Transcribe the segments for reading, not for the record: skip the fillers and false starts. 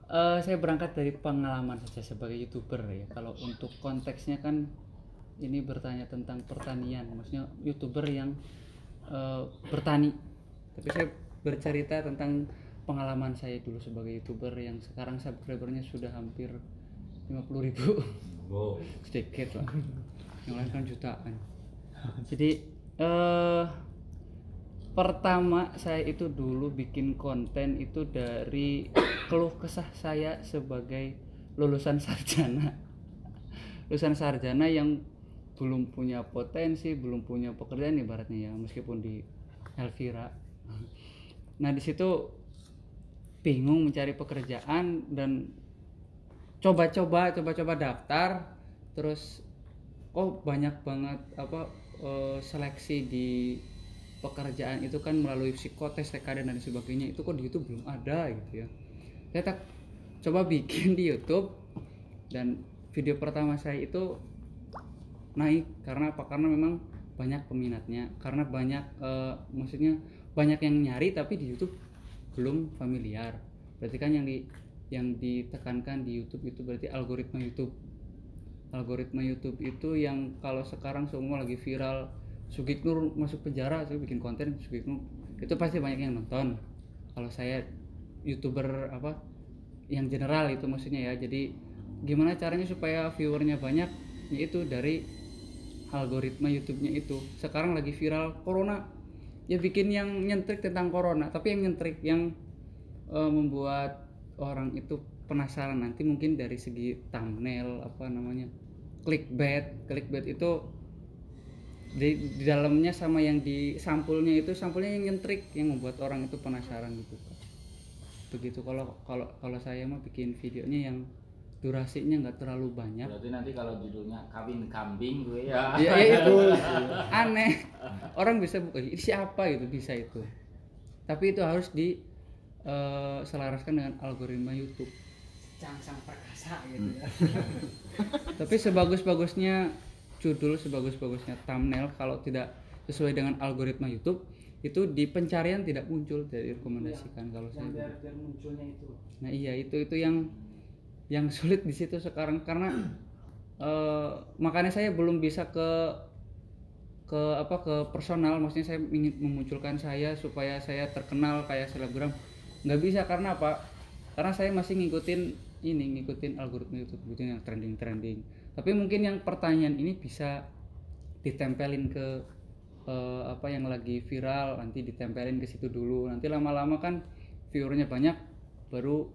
Saya berangkat dari pengalaman saja sebagai YouTuber ya. Kalau untuk konteksnya kan ini bertanya tentang pertanian, maksudnya YouTuber yang bertani. Tapi saya bercerita tentang pengalaman saya dulu sebagai YouTuber yang sekarang subscribernya sudah hampir 50.000. Wow. Sedikit lah. Yang lain kan jutaan. Jadi pertama saya itu dulu bikin konten itu dari keluh kesah saya sebagai lulusan sarjana yang belum punya potensi, belum punya pekerjaan ibaratnya ya, meskipun di Elvira. Nah di situ bingung mencari pekerjaan dan coba-coba daftar, terus banyak banget seleksi di pekerjaan itu kan melalui psikotes, TKD dan sebagainya, itu kok di YouTube belum ada gitu ya. Saya coba bikin di YouTube dan video pertama saya itu naik karena apa? Karena memang banyak peminatnya, karena banyak maksudnya banyak yang nyari tapi di YouTube belum familiar. Berarti kan yang ditekankan di YouTube itu berarti algoritma YouTube. Algoritma YouTube itu yang kalau sekarang semua lagi viral, Sugiknur masuk penjara, saya bikin konten Sugiknur, itu pasti banyak yang nonton. Kalau saya YouTuber yang general itu maksudnya ya. Jadi gimana caranya supaya viewernya banyak, yaitu dari algoritma YouTube-nya itu. Sekarang lagi viral corona, ya bikin yang nyentrik tentang corona, tapi yang nyentrik yang membuat orang itu penasaran. Nanti mungkin dari segi thumbnail clickbait itu di dalamnya sama yang di sampulnya yang nyentrik, yang membuat orang itu penasaran gitu. Begitu kalau saya mah bikin videonya yang durasinya nggak terlalu banyak. Berarti nanti kalau judulnya kawin kambing gue ya. Ya itu aneh. Orang bisa buka ini siapa gitu, bisa itu. Tapi itu harus selaraskan dengan algoritma YouTube. Sang perkasa gitu ya. Tapi sebagus-bagusnya judul, sebagus-bagusnya thumbnail, kalau tidak sesuai dengan algoritma YouTube itu di pencarian tidak muncul, dari rekomendasikan. Kalau saya biar munculnya itu. Nah iya, itu yang sulit di situ sekarang, karena makanya saya belum bisa ke personal. Maksudnya saya ingin memunculkan saya supaya saya terkenal kayak selebgram, nggak bisa. Karena apa? Karena saya masih ngikutin algoritma YouTube, ngikutin yang trending. Tapi mungkin yang pertanyaan ini bisa ditempelin ke yang lagi viral, nanti ditempelin ke situ dulu. Nanti lama-lama kan viewernya banyak, baru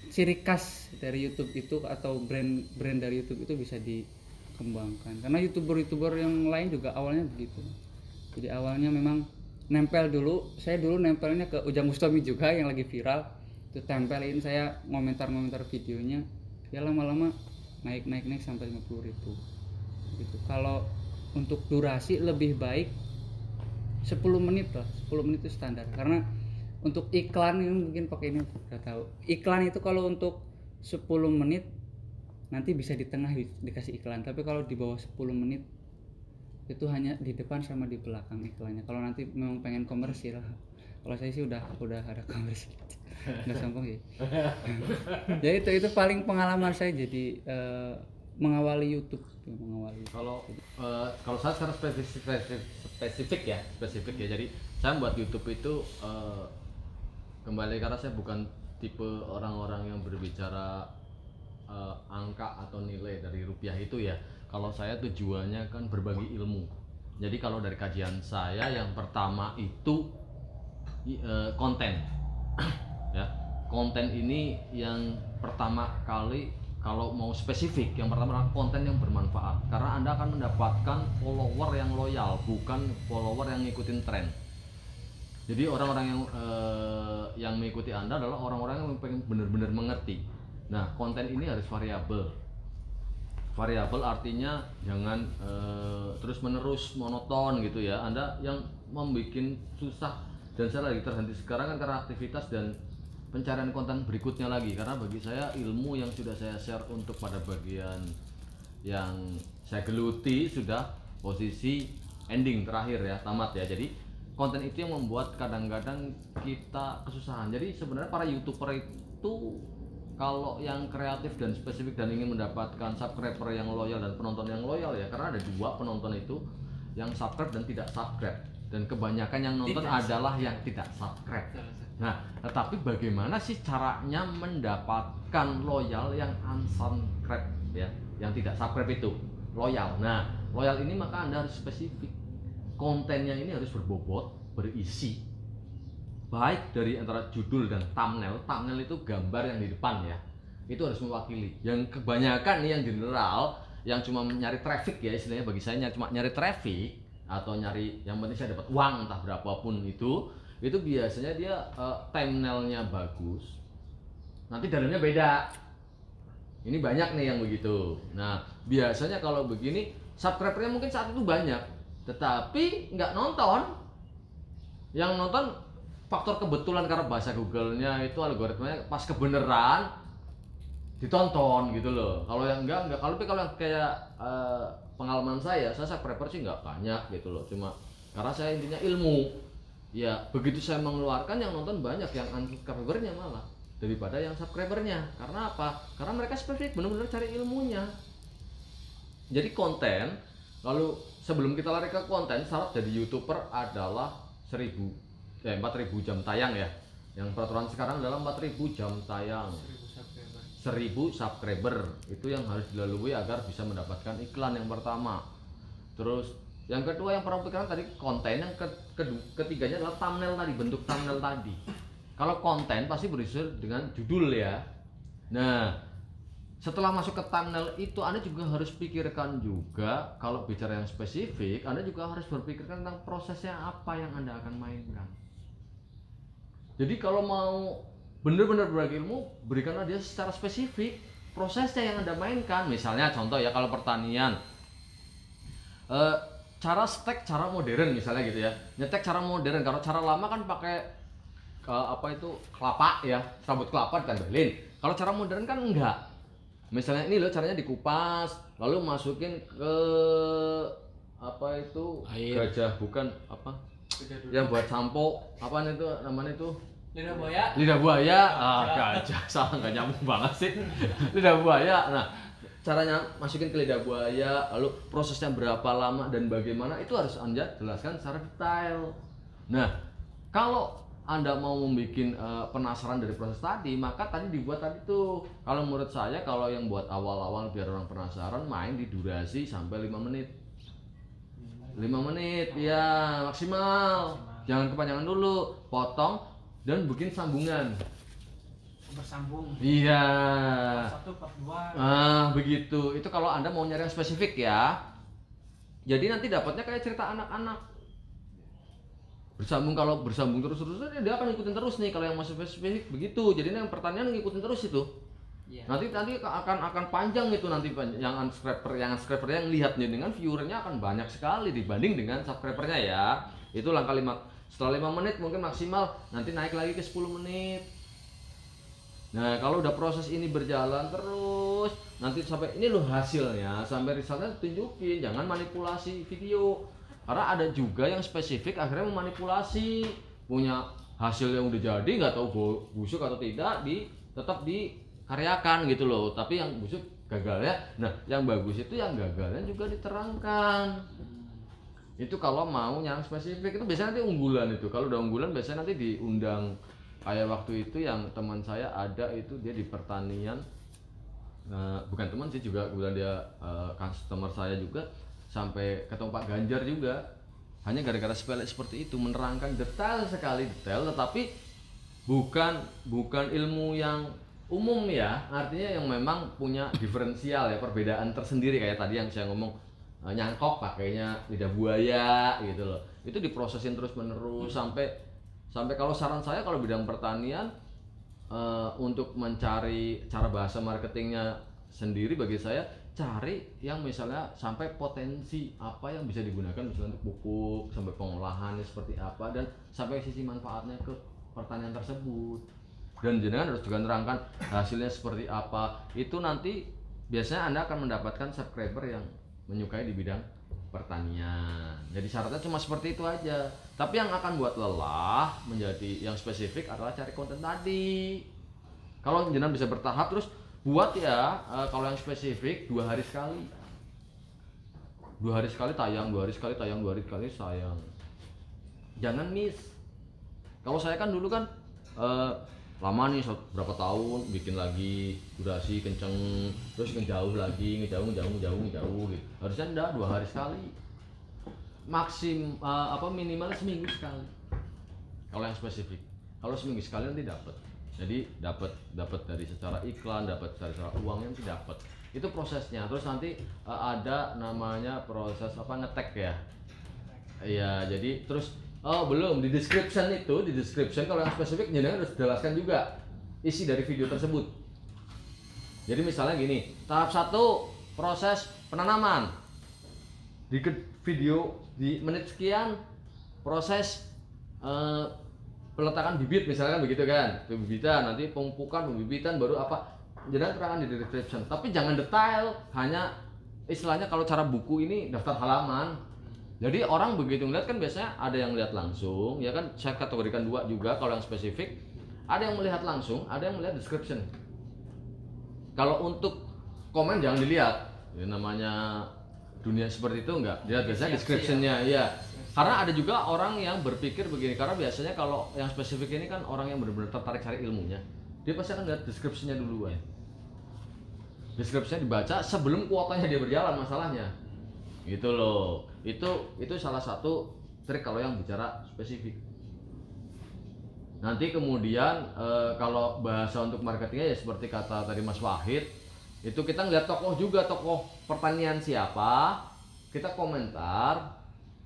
ciri khas dari YouTube itu atau brand dari YouTube itu bisa dikembangkan. Karena youtuber yang lain juga awalnya begitu. Jadi awalnya memang nempel dulu. Saya dulu nempelnya ke Ujang Bustami juga yang lagi viral, itu tempelin, saya ngomentar videonya, ya lama-lama naik sampai 50.000 gitu. Kalau untuk durasi lebih baik 10 menit lah, 10 menit itu standar. Karena untuk iklan ini mungkin pakai ini udah tahu, iklan itu kalau untuk 10 menit nanti bisa di tengah dikasih iklan, tapi kalau di bawah 10 menit itu hanya di depan sama di belakang iklannya. Kalau nanti memang pengen komersil, kalau saya sih udah ada komersil. Nggak sombong ya. Ya itu paling pengalaman saya jadi mengawali YouTube. Kalau saya sekarang spesifik ya. Jadi saya buat YouTube itu kembali karena saya bukan tipe orang-orang yang berbicara angka atau nilai dari rupiah itu ya. Kalau saya tujuannya kan berbagi ilmu. Jadi kalau dari kajian saya yang pertama itu konten. Ya, konten ini yang pertama kali, kalau mau spesifik, yang pertama konten yang bermanfaat, karena Anda akan mendapatkan follower yang loyal, bukan follower yang ngikutin tren. Jadi orang-orang yang mengikuti Anda adalah orang-orang yang pengen benar-benar mengerti. Nah, konten ini harus variabel. Variabel artinya jangan terus-menerus monoton gitu ya. Anda yang membuat susah, dan saya lagi terhenti sekarang kan karena aktivitas dan pencarian konten berikutnya lagi, karena bagi saya ilmu yang sudah saya share untuk pada bagian yang saya geluti sudah posisi ending terakhir ya, tamat ya. Jadi konten itu yang membuat kadang-kadang kita kesusahan. Jadi sebenarnya para YouTuber itu kalau yang kreatif dan spesifik dan ingin mendapatkan subscriber yang loyal dan penonton yang loyal ya, karena ada dua penonton itu, yang subscribe dan tidak subscribe, dan kebanyakan yang nonton adalah yang tidak subscribe. Nah, tetapi bagaimana sih caranya mendapatkan loyal yang unsubscribe ya, yang tidak subscribe itu loyal. Nah, loyal ini maka Anda harus spesifik. Kontennya ini harus berbobot, berisi, baik dari antara judul dan thumbnail. Thumbnail itu gambar yang di depan ya, itu harus mewakili. Yang kebanyakan nih yang general, yang cuma nyari traffic ya istilahnya, bagi saya cuma nyari traffic atau nyari yang penting saya dapat uang entah berapapun itu biasanya dia thumbnailnya bagus, nanti dalamnya beda. Ini banyak nih yang begitu. Nah biasanya kalau begini subscribernya mungkin saat itu banyak, tetapi nggak nonton. Yang nonton faktor kebetulan karena bahasa Google-nya itu algoritmanya pas kebenaran ditonton gitu loh. Kalau yang enggak. Kalau yang kayak pengalaman saya subscriber sih nggak banyak gitu loh. Cuma karena saya intinya ilmu. Ya begitu saya mengeluarkan yang nonton banyak, yang unsubscribernya malah daripada yang subscribernya. Karena apa? Karena mereka spesifik benar-benar cari ilmunya. Jadi konten, lalu sebelum kita lari ke konten, syarat jadi YouTuber adalah 4.000 jam tayang ya. Yang peraturan sekarang adalah 4.000 jam tayang. 1.000 subscriber itu yang harus dilalui agar bisa mendapatkan iklan yang pertama. Terus yang kedua yang perlu pikiran tadi konten, yang ketiganya adalah thumbnail tadi, bentuk thumbnail tadi. Kalau konten pasti berisi dengan judul ya. Nah, setelah masuk ke thumbnail itu Anda juga harus pikirkan juga, kalau bicara yang spesifik, Anda juga harus berpikirkan tentang prosesnya apa yang Anda akan mainkan. Jadi kalau mau benar-benar berbagi ilmu, berikanlah dia secara spesifik prosesnya yang Anda mainkan. Misalnya contoh ya, kalau pertanian, cara stek cara modern misalnya gitu ya, nyetek cara modern. Kalau cara lama kan pakai kelapa ya, rambut kelapa ditempelin. Kalau cara modern kan enggak. Misalnya ini loh caranya dikupas, lalu masukin ke air. Gajah bukan apa? Yang buat sampo, apa itu namanya itu? Lidah buaya. Gajah, salah, nggak nyambung banget sih. Lidah buaya. Nah, caranya masukin ke lidah buaya, lalu prosesnya berapa lama dan bagaimana, itu harus Anda jelaskan secara detail. Nah, kalau Anda mau membuat penasaran dari proses tadi, maka tadi dibuat tadi tuh. Kalau menurut saya, kalau yang buat awal-awal biar orang penasaran, main di durasi sampai 5 menit. 5 menit ya maksimal. Jangan kepanjangan dulu, potong dan bikin sambungan. Bersambung. Iya. Part 1, part 2. Begitu. Itu kalau Anda mau nyari yang spesifik ya. Jadi nanti dapatnya kayak cerita anak-anak. Kalau bersambung terus-terusan dia akan ngikutin terus nih. Kalau yang masih spesifik begitu. Jadi yang pertanyaan ngikutin terus itu. Yeah. Nanti akan panjang itu nanti, yang unsubscriber yang lihatnya dengan viewernya akan banyak sekali dibanding dengan subscribernya ya. Itu langkah 5. Setelah 5 menit mungkin maksimal, nanti naik lagi ke 10 menit. Nah, kalau udah proses ini berjalan terus, nanti sampai ini loh hasilnya, sampai resultnya tunjukin, jangan manipulasi video. Karena ada juga yang spesifik akhirnya memanipulasi, punya hasil yang udah jadi nggak tahu busuk atau tidak, tetap dikaryakan gitu loh. Tapi yang busuk gagal ya. Nah, yang bagus itu yang gagalnya juga diterangkan. Itu kalau mau yang spesifik itu biasanya nanti unggulan itu. Kalau udah unggulan biasanya nanti diundang. Kayak waktu itu yang teman saya ada itu, dia di pertanian, bukan teman sih, juga kebetulan dia customer saya juga, sampai ketemu Pak Ganjar juga, hanya gara-gara sepele seperti itu, menerangkan detail sekali, tetapi bukan ilmu yang umum ya, artinya yang memang punya diferensial ya, perbedaan tersendiri. Kayak tadi yang saya ngomong, nyangkok pakainya lidah buaya gitu loh, itu diprosesin terus menerus sampai kalau saran saya kalau bidang pertanian, untuk mencari cara bahasa marketingnya sendiri, bagi saya cari yang misalnya sampai potensi apa yang bisa digunakan misalnya untuk pupuk, sampai pengolahannya seperti apa, dan sampai sisi manfaatnya ke pertanian tersebut. Dan jenengan harus juga nerangkan hasilnya seperti apa. Itu nanti biasanya Anda akan mendapatkan subscriber yang menyukai di bidang pertanian. Jadi syaratnya cuma seperti itu aja. Tapi yang akan buat lelah menjadi yang spesifik adalah cari konten tadi. Kalau jenengan bisa bertahap terus buat ya, kalau yang spesifik 2 hari sekali. 2 hari sekali tayang, 2 hari sekali tayang, 2 hari sekali sayang. Jangan miss. Kalau saya kan dulu kan lama nih berapa tahun bikin lagi durasi kenceng, terus ngejauh lagi, ngejauh gitu. Harusnya enggak 2 hari sekali. Minimal seminggu sekali. Kalau yang spesifik. Kalau seminggu sekali nanti dapat. Jadi dapat dari secara iklan, dapat dari secara uangnya nanti dapat. Itu prosesnya. Terus nanti ada namanya proses nge-tag ya. Iya, jadi terus belum di description kalau yang spesifik jenengan harus jelaskan juga isi dari video tersebut. Jadi misalnya gini, tahap 1 proses penanaman. Di video di menit sekian proses peletakan bibit misalkan begitu kan. Pembibitan, nanti pemupukan, pembibitan baru apa. Jenengan terangkan di description, tapi jangan detail, hanya istilahnya kalau cara buku ini daftar halaman. Jadi orang begitu ngeliat kan biasanya ada yang lihat langsung, ya kan saya kategorikan 2 juga kalau yang spesifik. Ada yang melihat langsung, ada yang melihat description. Kalau untuk komen jangan dilihat, ya, namanya dunia seperti itu enggak. Dilihat biasanya descriptionnya, ya. Karena ada juga orang yang berpikir begini, karena biasanya kalau yang spesifik ini kan orang yang benar-benar tertarik cari ilmunya, dia pasti akan lihat descriptionnya duluan. Descriptionnya dibaca sebelum kuotanya dia berjalan masalahnya. Gitu loh. Itu salah satu trik kalau yang bicara spesifik. Nanti kemudian kalau bahasa untuk marketingnya ya seperti kata tadi Mas Wahid, itu kita ngeliat tokoh juga, tokoh pertanian siapa, kita komentar,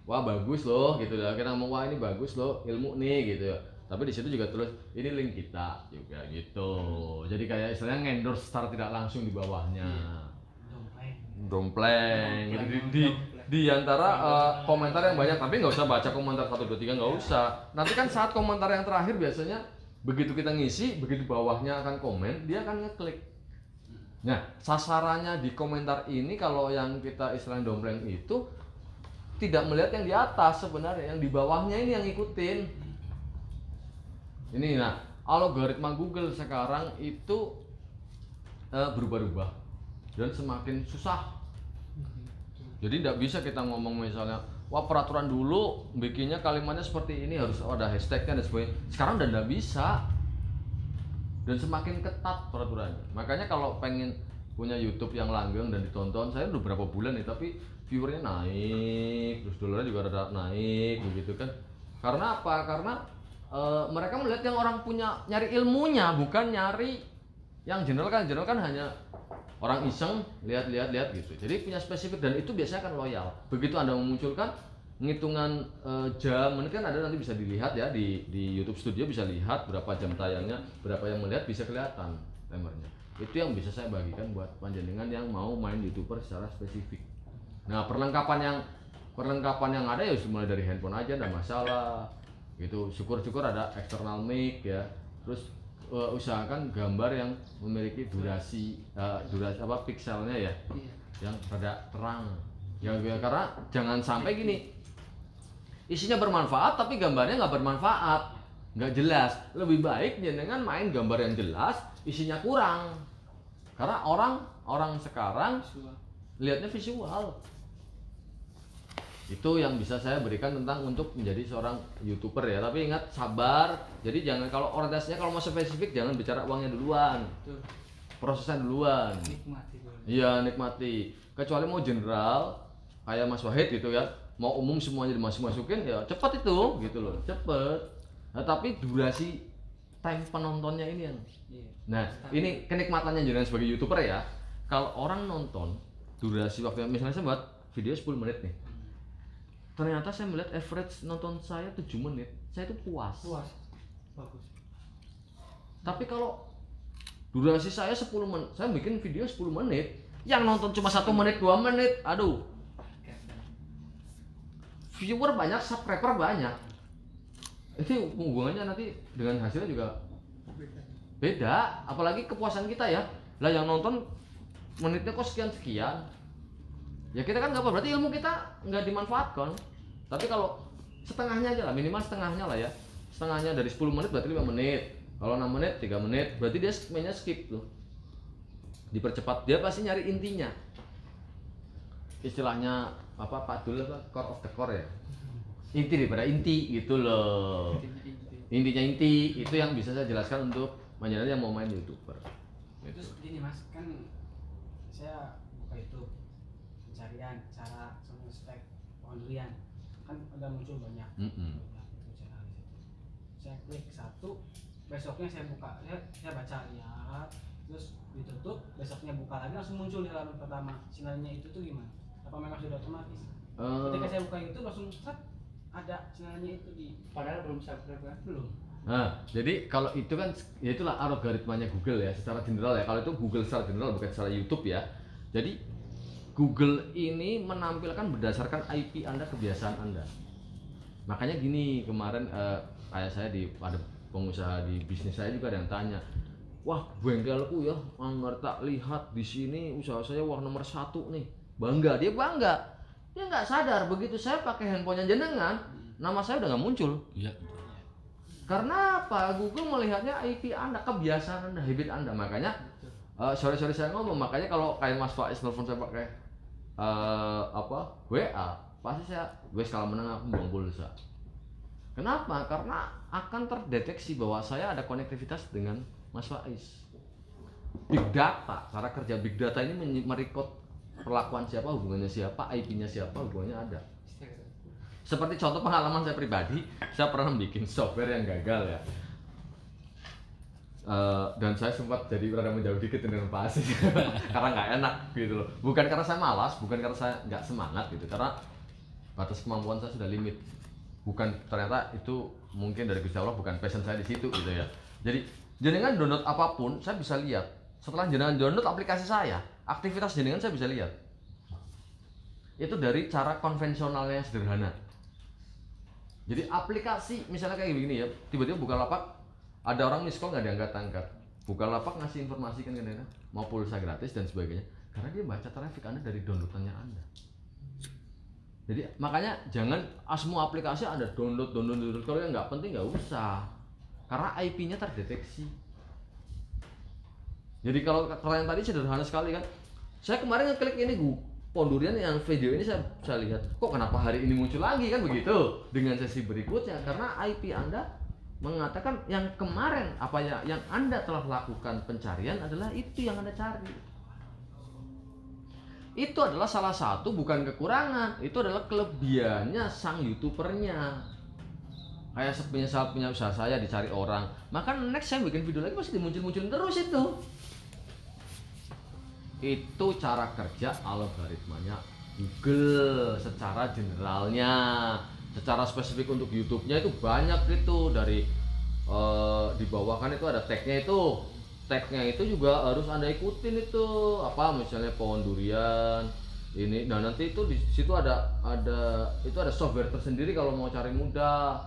wah bagus loh gitu ya, kita ngomong wah ini bagus loh ilmu nih gitu ya. Tapi di situ juga tulis ini link kita juga gitu. Jadi kayak istilahnya ngendorse secara tidak langsung di bawahnya. Dompleng gitu di antara komentar yang banyak, tapi nggak usah baca komentar 1, 2, 3, nggak usah. Nanti kan saat komentar yang terakhir biasanya begitu kita ngisi, begitu bawahnya akan komen, dia akan ngeklik. Nah, sasarannya di komentar ini kalau yang kita istilahnya dompleng itu tidak melihat yang di atas sebenarnya, yang di bawahnya ini yang ngikutin. Ini nah, algoritma Google sekarang itu berubah-ubah dan semakin susah. Jadi tidak bisa kita ngomong misalnya, wah peraturan dulu bikinnya kalimatnya seperti ini harus ada hashtagnya dan sebagainya. Sekarang udah tidak bisa. Dan semakin ketat peraturannya. Makanya kalau pengen punya YouTube yang langgeng dan ditonton, saya udah berapa bulan nih, tapi viewernya naik, terus dolarnya juga rada naik, begitu kan? Karena apa? Karena mereka melihat yang orang punya nyari ilmunya, bukan nyari yang general kan hanya orang iseng lihat gitu. Jadi punya spesifik dan itu biasanya kan loyal. Begitu Anda memunculkan penghitungan jam menit kan ada nanti bisa dilihat ya di YouTube Studio, bisa lihat berapa jam tayangnya, berapa yang melihat bisa kelihatan timernya. Itu yang bisa saya bagikan buat panjenengan yang mau main YouTuber secara spesifik. Nah, perlengkapan yang ada ya mulai dari handphone aja enggak masalah. Gitu. Syukur-syukur ada external mic ya. Terus usahakan gambar yang memiliki durasi pikselnya ya, yang rada terang ya, karena jangan sampai gini isinya bermanfaat tapi gambarnya nggak bermanfaat, nggak jelas. Lebih baik dengan main gambar yang jelas, isinya kurang, karena orang sekarang lihatnya visual. Itu yang bisa saya berikan tentang untuk menjadi seorang YouTuber ya. Tapi ingat, sabar. Jadi jangan, kalau orientasinya kalau mau spesifik jangan bicara uangnya duluan. Prosesnya duluan. Nikmati dulu. Iya, nikmati. Kecuali mau general kayak Mas Wahid gitu ya, mau umum semuanya dimasukin ya cepet itu gitu loh, cepet. Nah, tapi durasi time penontonnya ini yang nah, ini kenikmatannya jangan sebagai YouTuber ya. Kalau orang nonton durasi waktu, misalnya saya buat video 10 menit nih, ternyata saya melihat average nonton saya 7 menit, saya itu puas. Bagus. Tapi kalau durasi saya 10 menit, saya bikin video 10 menit, yang nonton cuma 1 menit, 2 menit, aduh. Viewer banyak, subscriber banyak. Itu hubungannya nanti dengan hasilnya juga beda, apalagi kepuasan kita ya. Lah yang nonton menitnya kok sekian-sekian. Ya kita kan nggak apa, berarti ilmu kita nggak dimanfaatkan. Tapi kalau setengahnya aja lah, minimal setengahnya lah ya. Setengahnya dari 10 menit berarti 5 menit. Kalau 6 menit, 3 menit, berarti dia mainnya skip tuh. Dipercepat, dia pasti nyari intinya. Istilahnya apa Pak Dul apa? Core of the core ya. Inti daripada inti gitu loh. Intinya inti, itu yang bisa saya jelaskan untuk manjalan yang mau main YouTuber. Terus gini Mas, kan saya buka YouTube pencarian cara sama spek pohon durian kan ada muncul banyak. Saya klik satu, besoknya saya buka, saya baca lihat, terus ditutup, besoknya buka lagi langsung muncul di halaman pertama. Sinyalnya itu tuh gimana? Apa memang sudah otomatis? Ketika saya buka YouTube langsung ada sinyalnya itu di. Padahal belum subscribe kan? Belum. Nah, jadi kalau itu kan, ya itulah algoritmanya Google ya, secara general ya. Kalau itu Google secara general, bukan secara YouTube ya. Jadi Google ini menampilkan berdasarkan IP Anda, kebiasaan Anda. Makanya gini, kemarin kayak saya ada pengusaha di bisnis saya juga ada yang tanya, wah bengkelku ya, anggar tak lihat di sini usaha saya wah nomor 1 nih, bangga, dia nggak sadar begitu saya pakai handphonenya jenengan, nama saya udah nggak muncul. Iya. Karena apa? Google melihatnya IP Anda, kebiasaan Anda, habit Anda. Makanya sorry saya ngomong, makanya kalau kayak Mas Faiz nelfon saya pakai WA, pasti saya skala menengah aku buang pulsa. Kenapa? Karena akan terdeteksi bahwa saya ada konektivitas dengan Mas Faiz. Big data, cara kerja big data ini merekod perlakuan siapa, hubungannya siapa, IP-nya siapa, hubungannya ada. Seperti contoh pengalaman saya pribadi, saya pernah bikin software yang gagal ya. Dan saya sempat jadi rada menjauh dikit dengan Pak Asis karena nggak enak gitu loh. Bukan karena saya malas, bukan karena saya nggak semangat gitu, karena batas kemampuan saya sudah limit. Bukan, ternyata itu mungkin dari Gusti Allah, bukan passion saya di situ gitu ya. Jadi jenengan download apapun saya bisa lihat. Setelah jenengan download aplikasi saya, aktivitas jenengan saya bisa lihat. Itu dari cara konvensionalnya yang sederhana. Jadi aplikasi misalnya kayak begini ya, tiba-tiba Bukalapak ada orang miss call nggak diangkat-angkat, Bukalapak ngasih informasi kan mau pulsa gratis dan sebagainya, karena dia baca traffic Anda dari downloadannya Anda. Jadi makanya jangan semua aplikasi Anda download, kalau yang nggak penting nggak usah, karena IP-nya terdeteksi. Jadi kalau yang tadi sederhana sekali kan, saya kemarin ngeklik ini pohon durian yang video ini saya lihat, kok kenapa hari ini muncul lagi kan begitu dengan sesi berikutnya, karena IP Anda mengatakan yang kemarin apa ya yang Anda telah lakukan pencarian adalah itu yang Anda cari. Itu adalah salah satu, bukan kekurangan, itu adalah kelebihannya sang YouTubernya. Kayak punya usaha saya dicari orang, maka next saya bikin video lagi pasti dimuncul-munculin terus itu. Itu cara kerja algoritmanya Google secara generalnya. Secara spesifik untuk YouTube-nya itu banyak gitu, dari di bawah kan itu ada tag-nya itu. Tag-nya itu juga harus Anda ikutin itu. Apa misalnya pohon durian ini. Nah, nanti itu di situ ada software tersendiri kalau mau cari mudah.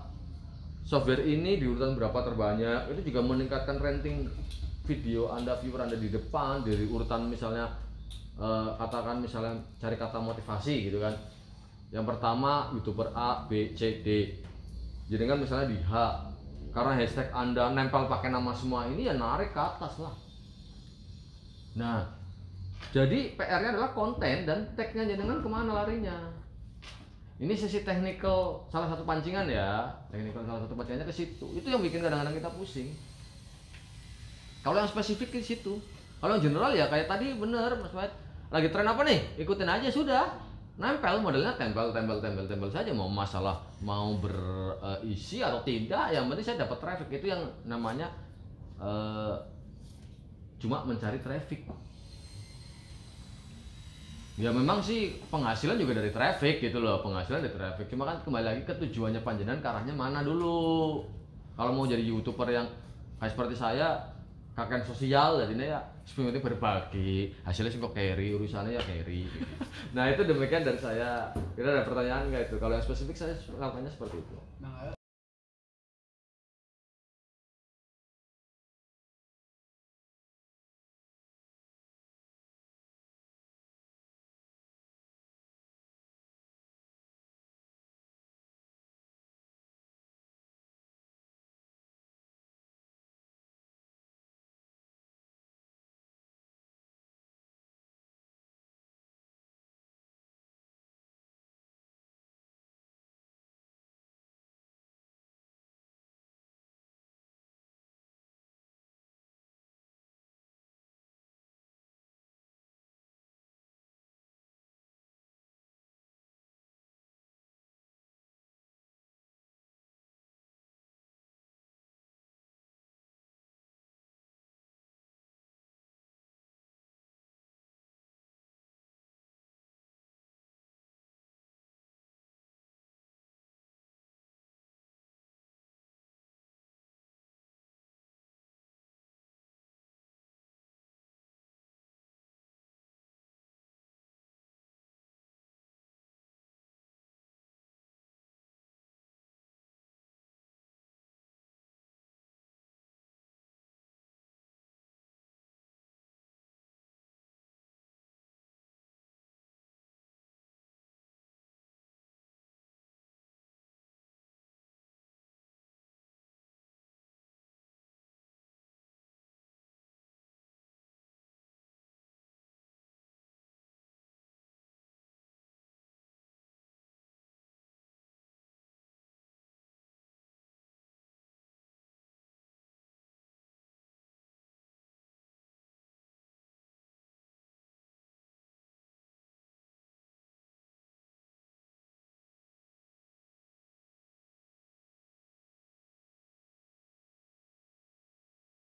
Software ini di urutan berapa terbanyak, itu juga meningkatkan ranking video Anda, viewer Anda di depan dari urutan misalnya katakan misalnya cari kata motivasi gitu kan. Yang pertama YouTuber A, B, C, D. Jadi kan misalnya di H, karena hashtag Anda nempel pakai nama semua ini ya narik ke atas lah. Nah, jadi PR-nya adalah konten dan tag-nya jenengan kemana larinya. Ini sisi technical salah satu pancingan ya, salah satu pancingannya ke situ. Itu yang bikin kadang-kadang kita pusing. Kalau yang spesifik di situ, kalau yang general ya kayak tadi bener Mas Wahid, lagi tren apa nih, ikutin aja sudah. Nempel, modelnya tempel saja, mau masalah mau berisi atau tidak, yang penting saya dapat traffic. Itu yang namanya cuma mencari traffic. Ya memang sih penghasilan juga dari traffic gitu loh, penghasilan dari traffic. Cuma kan kembali lagi ke tujuannya panjenengan, ke arahnya mana dulu. Kalau mau jadi YouTuber yang kayak seperti saya, kakek sosial, jadinya ya sebenarnya berbagi, hasilnya sih kok carry, urusannya ya carry. Nah itu demikian dari saya. Kira ada pertanyaan nggak itu? Kalau yang spesifik saya lakukannya seperti itu. Nah,